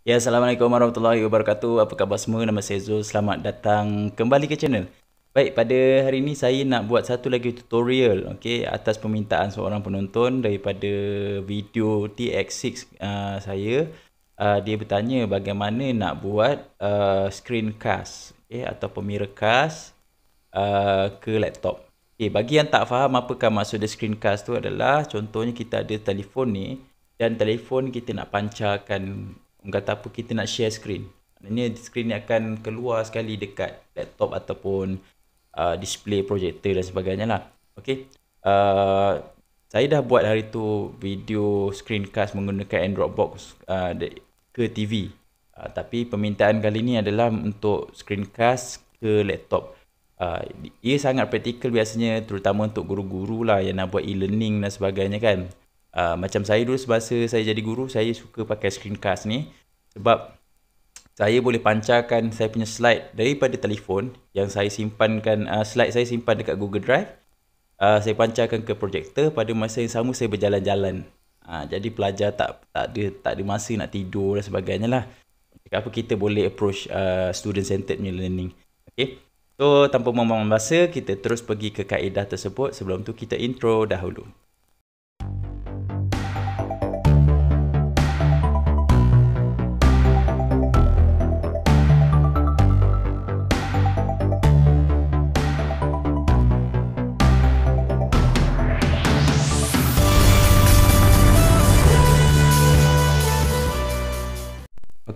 Ya, Assalamualaikum warahmatullahi wabarakatuh. Apa khabar semua? Nama saya Zul. Selamat datang kembali ke channel. Baik, pada hari ini saya nak buat satu lagi tutorial, okey, atas permintaan seorang penonton daripada video TX6 saya. Dia bertanya bagaimana nak buat screencast, okey, atau mirrorcast ke laptop. Okay, bagi yang tak faham apakah maksud the screencast tu adalah contohnya kita ada telefon ni dan telefon kita nak pancarkan, orang kata apa, kita nak share screen. Maknanya screen ni akan keluar sekali dekat laptop ataupun display projector dan sebagainya lah. Okay. Saya dah buat hari tu video screencast menggunakan Android Box ke TV. Tapi permintaan kali ni adalah untuk screencast ke laptop. Ia sangat praktikal biasanya, terutama untuk guru-guru lah yang nak buat e-learning dan sebagainya kan. Macam saya dulu semasa saya jadi guru, saya suka pakai screencast ni sebab saya boleh pancarkan saya punya slide daripada telefon yang saya simpankan, slide saya simpan dekat Google Drive. Saya pancarkan ke projector, pada masa yang sama saya berjalan-jalan. Jadi pelajar tak ada masa nak tidur dan sebagainya lah. Cakap apa, kita boleh approach student centered punya learning. Okay. So, tanpa membuang masa, kita terus pergi ke kaedah tersebut. Sebelum tu, kita intro dahulu.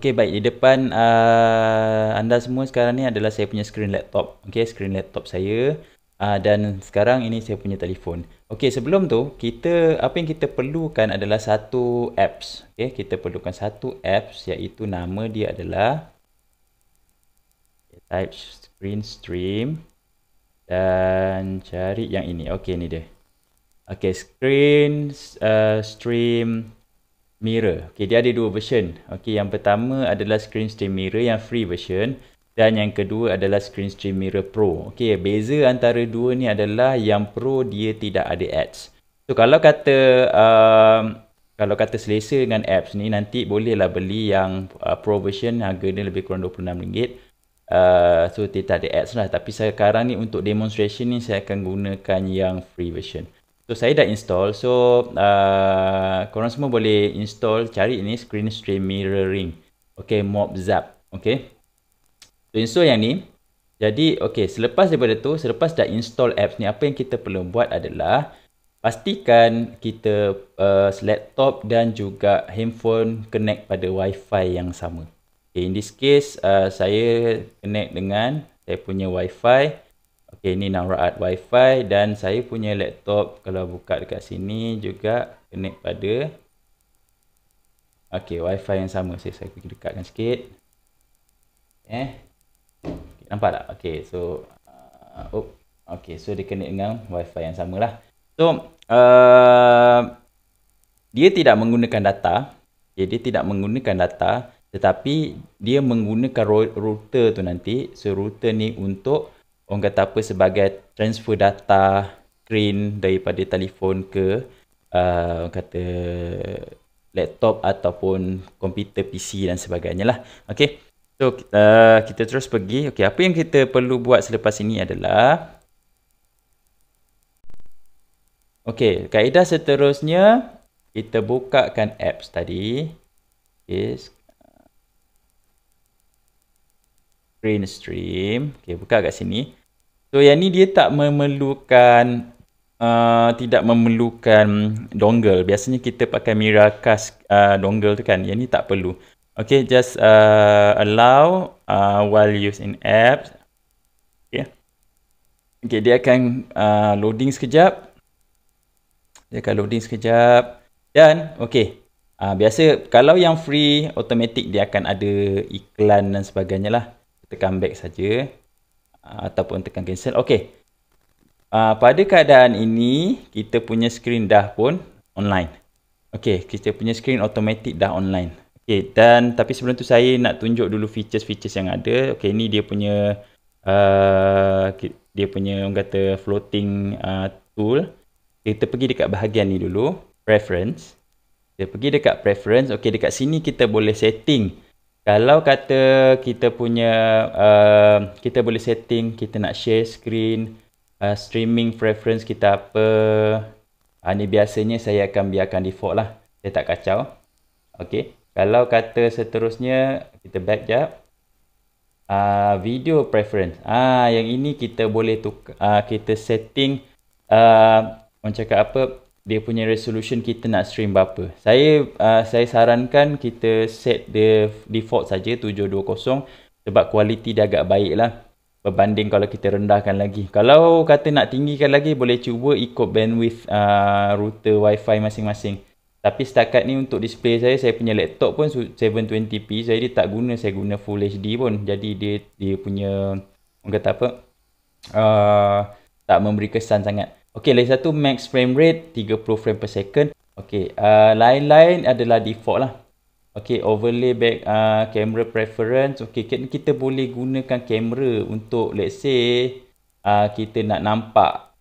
Okey, baik. Di depan anda semua sekarang ni adalah saya punya screen laptop. Okey, screen laptop saya. Dan sekarang ini saya punya telefon. Okey, sebelum tu, apa yang kita perlukan adalah satu apps. Okey, kita perlukan satu apps iaitu nama dia adalah type screen stream dan cari yang ini. Okey, ni dia. Okey, screen stream mirror. Okey, dia ada dua version. Okey, yang pertama adalah screen stream mirror yang free version dan yang kedua adalah screen stream mirror pro. Okey, beza antara dua ni adalah yang pro dia tidak ada ads. So kalau kata selesa dengan apps ni, nanti bolehlah beli yang pro version, harga dia lebih kurang RM26. So tidak ada ads lah, tapi sekarang ni untuk demonstration ni saya akan gunakan yang free version. So saya dah install. So korang semua boleh install, cari ini screen stream mirroring. Okay, Mobzap. Okay, so install yang ni. Jadi okay, selepas daripada tu, selepas dah install apps ni, apa yang kita perlu buat adalah pastikan kita laptop dan juga handphone connect pada wifi yang sama. Okay, in this case saya connect dengan saya punya wifi. Okay, ini Namraat Wi-Fi dan saya punya laptop kalau buka dekat sini juga connect pada Wi-Fi yang sama. Saya pergi dekatkan sikit. Okay, nampak tak? Okay, so so dia connect dengan Wi-Fi yang sama lah. So dia tidak menggunakan data. Okay, dia tidak menggunakan data, tetapi dia menggunakan router tu nanti. So router ni untuk orang kata apa, sebagai transfer data screen daripada telefon ke orang kata laptop ataupun komputer PC dan sebagainya lah. Okay, so kita terus pergi. Okay, apa yang kita perlu buat selepas ini adalah okay, kaedah seterusnya kita bukakan apps tadi. Okay, screen stream. Okay, buka kat sini. So yang ni dia tak memerlukan tidak memerlukan dongle. Biasanya kita pakai Miracast dongle tu kan. Yang ni tak perlu. Okay, just allow while using apps. Okay. Okay, dia akan loading sekejap. Dan okay, biasa kalau yang free automatic dia akan ada iklan dan sebagainya lah. Tekan back saja ataupun tekan cancel. Okay, pada keadaan ini kita punya screen dah pun online. Okay, kita punya screen automatic dah online. Okay, dan tapi sebelum tu saya nak tunjuk dulu features-features yang ada. Okay, ni dia punya orang kata floating tool. Kita pergi dekat bahagian ni dulu, preference. Kita pergi dekat preference. Okay, dekat sini kita boleh setting Kalau kata kita punya kita boleh setting kita nak share screen, streaming preference kita apa. Ni biasanya saya akan biarkan default lah. Saya tak kacau. Okey. Kalau kata seterusnya kita back jap. Video preference. Yang ini kita boleh kita setting orang cakap apa, dia punya resolution kita nak stream berapa. Saya sarankan kita set the default saja 720 sebab kualiti dia agak baik lah berbanding kalau kita rendahkan lagi. Kalau kata nak tinggikan lagi, boleh cuba ikut bandwidth router wifi masing-masing. Tapi setakat ni untuk display saya punya laptop pun 720p, saya guna full HD pun. Jadi dia punya orang kata apa, tak memberi kesan sangat. Okey, lagi satu max frame rate 30 frame per second. Okey, lain-lain adalah default lah. Okey, overlay back camera preference. Okey, kita boleh gunakan kamera untuk let's say kita nak nampak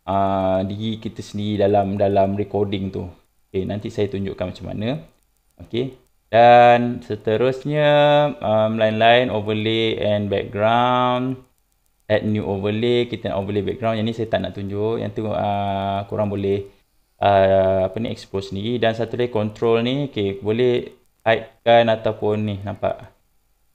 diri kita sendiri dalam recording tu. Okey, nanti saya tunjukkan macam mana. Okey. Dan seterusnya lain-lain overlay and background. Add new overlay, kita nak overlay background. Yang ni saya tak nak tunjuk. Yang tu korang boleh explore sendiri. Dan satu lagi control ni, okey, boleh hidekan ataupun ni, nampak.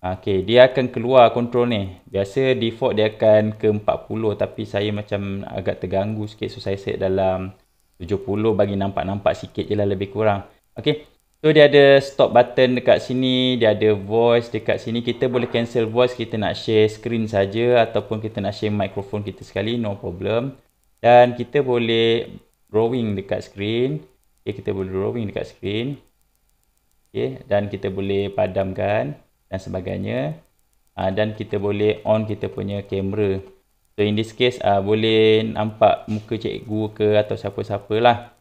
Okey, dia akan keluar control ni. Biasa default dia akan ke 40, tapi saya macam agak terganggu sikit, so saya set dalam 70 bagi nampak-nampak sikit je lah, lebih kurang. Okey. So dia ada stop button dekat sini, dia ada voice dekat sini. Kita boleh cancel voice, kita nak share screen saja ataupun kita nak share mikrofon kita sekali, no problem. Dan kita boleh drawing dekat screen. Okay, kita boleh drawing dekat screen. Okay, dan kita boleh padamkan dan sebagainya. Dan kita boleh on kita punya kamera. So in this case boleh nampak muka cikgu ke atau siapa-siapa lah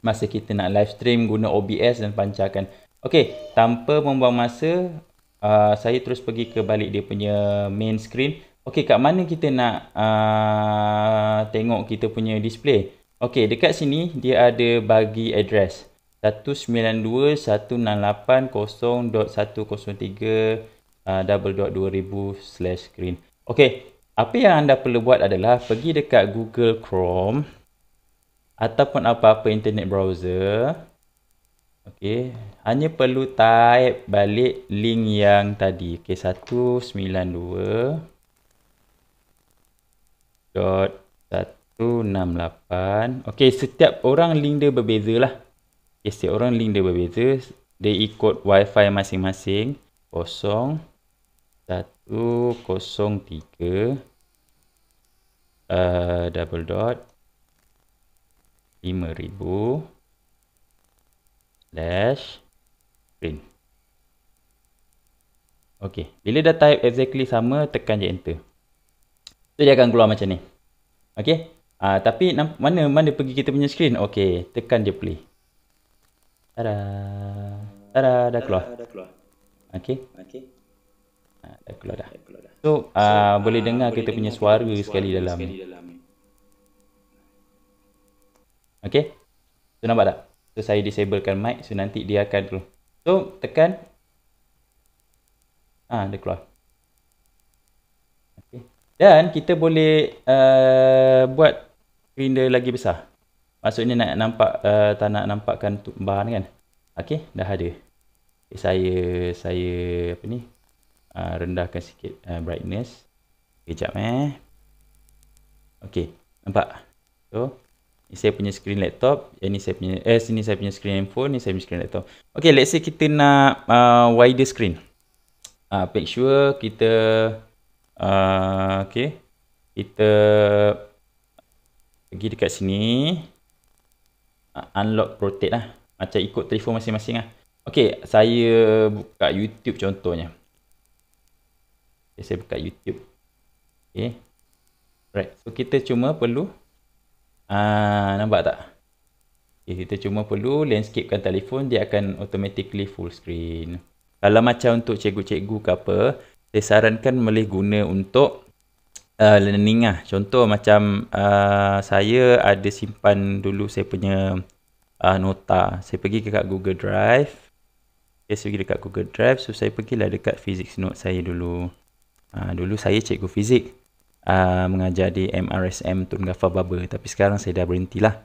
masa kita nak live stream guna OBS dan pancarkan. Okey, tanpa membuang masa, saya terus pergi ke balik dia punya main screen. Okey, kat mana kita nak tengok kita punya display? Okey, dekat sini dia ada bagi address 192.168.103.2000/screen. Okey, apa yang anda perlu buat adalah pergi dekat Google Chrome ataupun apa-apa internet browser. Okey, hanya perlu type balik link yang tadi. Okey, 192.168. Okey, setiap orang link dia berbeza lah. Okay, setiap orang link dia berbeza. Dia ikut wifi masing-masing. 0103 double dot 5000/screen. Okey, bila dah type exactly sama, tekan je enter. So dia akan keluar macam ni. Okey. Tapi mana pergi kita punya screen? Okey, tekan je play. Tada, dah keluar. Okey. Dah keluar dah. So boleh dengar kita punya suara sekali dalam ni. Okey. So nampak tak? So saya disablekan mic, so nanti dia akan keluar. So tekan. Dia keluar. Okey. Dan kita boleh buat screen dia lagi besar. Maksudnya nak nampak tak nak nampakkan bar ni kan. Okey, dah ada. Okay, saya apa ni? Rendahkan sikit brightness. Kejap Okey, nampak? So ni saya punya screen laptop, ni saya punya sini saya punya screen handphone, ni saya punya screen laptop. Okey, let's say kita nak wider screen. Make sure kita okey, kita pergi dekat sini, unlock rotate lah, macam ikut telefon masing-masing lah. Okey, saya buka YouTube contohnya. Okay, saya buka YouTube. Okey, right, so kita cuma perlu nampak tak? Okay, kita cuma perlu landscapekan telefon, dia akan automatically full screen. Kalau macam untuk cikgu-cikgu ke apa, saya sarankan boleh guna untuk learning lah. Contoh macam saya ada simpan dulu saya punya nota. Saya pergi ke kat Google Drive. Okay, so pergi dekat Google Drive. So saya pergilah dekat physics note saya dulu. Dulu saya cikgu fizik, mengajar di MRSM Tun Ghaffar Barber, tapi sekarang saya dah berhentilah.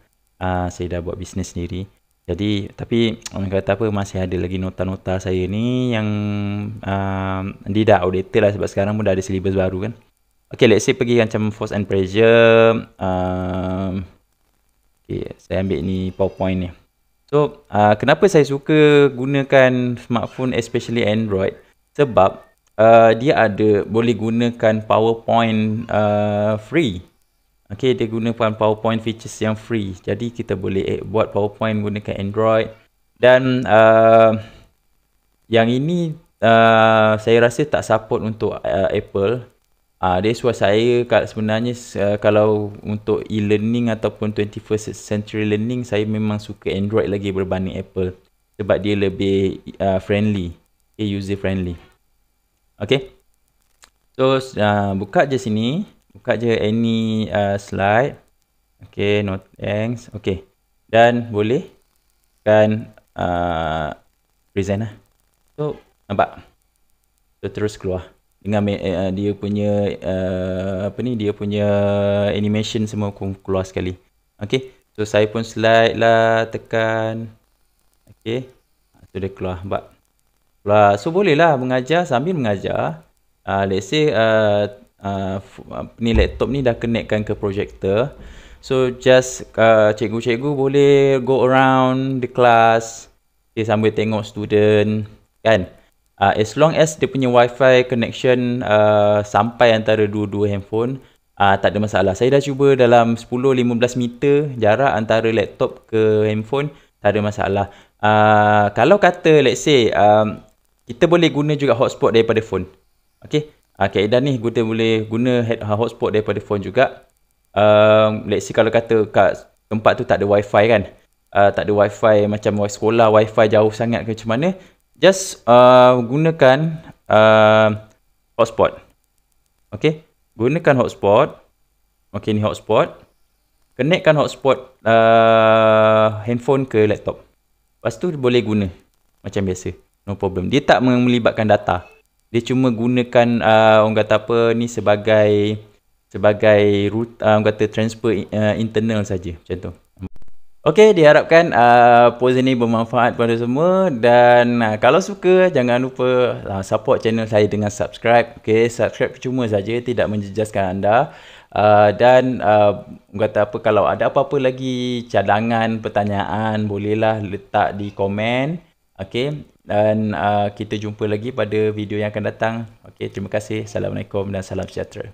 Saya dah buat bisnes sendiri. Jadi, tapi orang kata apa, masih ada lagi nota-nota saya ni yang dia dah outdated lah, sebab sekarang pun dah ada syllabus baru kan. Okay, let's say pergi macam force and pressure. Okay, saya ambil ni PowerPoint ni. So, kenapa saya suka gunakan smartphone, especially Android? Sebab dia boleh gunakan PowerPoint free. Okay, dia gunakan PowerPoint features yang free. Jadi, kita boleh buat PowerPoint gunakan Android. Dan yang ini saya rasa tak support untuk Apple. That's why saya sebenarnya kalau untuk e-learning ataupun 21st century learning, saya memang suka Android lagi berbanding Apple. Sebab dia lebih friendly, user friendly. Okay, so buka je sini, buka je any slide. Okay, no thanks. Okay, dan boleh kan present lah. So nampak, so terus keluar dengan dia punya dia punya animation semua keluar sekali. Okay, so saya pun slide lah, tekan. Okay, so dia keluar, nampak keluar. So boleh lah mengajar sambil mengajar. Let's say ni laptop ni dah connectkan ke projector. So just cikgu-cikgu boleh go around the class, dia sambil tengok student kan. As long as dia punya wifi connection sampai antara dua-dua handphone, tak ada masalah. Saya dah cuba dalam 10-15 meter jarak antara laptop ke handphone, tak ada masalah. Kalau kata let's say kita boleh guna juga hotspot daripada phone. Okay, kaedah ni kita boleh guna hotspot daripada phone juga. Let's say kalau kata kat tempat tu tak ada wifi kan, tak ada wifi macam sekolah, wifi jauh sangat ke macam mana, just gunakan hotspot. Okay, gunakan hotspot. Okay, ni hotspot. Connectkan hotspot handphone ke laptop. Lepas tu boleh guna macam biasa, no problem. Dia tak melibatkan data. Dia cuma gunakan orang kata apa ni sebagai root, orang kata transfer internal saja macam tu. Okay, diharapkan post ini bermanfaat pada semua. Dan kalau suka, jangan lupa support channel saya dengan subscribe. Okay, subscribe cuma saja, tidak menjejaskan anda. Dan kata apa, kalau ada apa-apa lagi cadangan, pertanyaan, bolehlah letak di komen. Okay, dan kita jumpa lagi pada video yang akan datang. Okay, terima kasih. Assalamualaikum dan salam sejahtera.